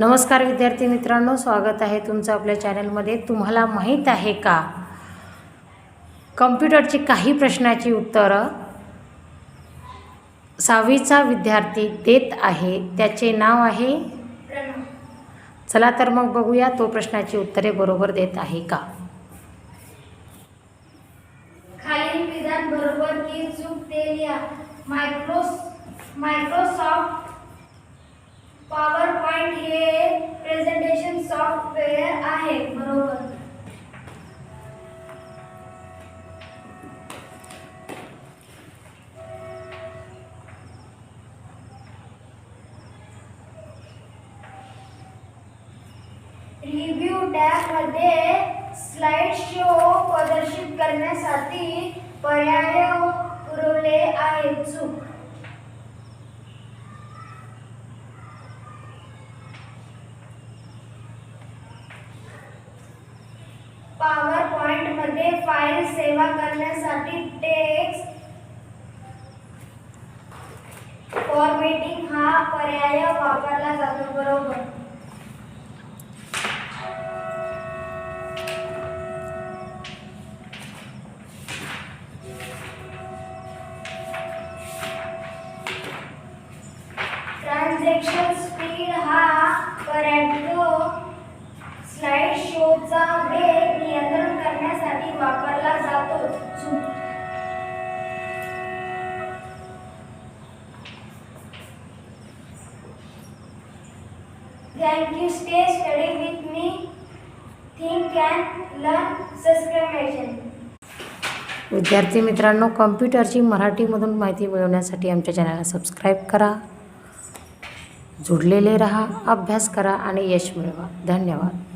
नमस्कार विद्यार्थी मित्रांनो, स्वागत आहे तुमचं आपल्या चॅनलमध्ये। तुम्हाला माहीत आहे का कॉम्प्युटरची काही प्रश्नाची उत्तरं 6वीचा विद्यार्थी देत आहे, त्याचे नाव आहे प्रणव। चला तर मग बघूया तो प्रश्नाची उत्तरे बरोबर देत आहे का। खालील विधान बरोबर की चूक ते लिहा। मायक्रोसॉफ्ट पॉवरपॉइंट हे प्रेझेंटेशन सॉफ्टवेअर आहे। बरोबर। रिव्ह्यू टॅब मध्ये स्लाइड शो प्रदर्शित करण्यासाठी पर्याय पुरवले आहेत। चूक। पॉवरपॉइंट मध्ये फाईल सेव्ह करण्यासाठी टेक्स्ट फॉर्मॅटिंग हा पर्याय वापरला जातो। बरोबर। ट्रान्झॅक्शन स्पीड हा पर्याय स्लाइड शोचा वेग नियंत्रण करण्यासाठी वापरला जातो। चूक। Thank you. Stay study with me. Think and learn. Subscribe my channel. विद्यार्थी मित्रांनो, कॉम्प्युटरची मराठीमधून माहिती मिळवण्यासाठी आमच्या चॅनलला सबस्क्राईब करा, जुडलेले रहा, अभ्यास करा आणि यश मिळवा। धन्यवाद।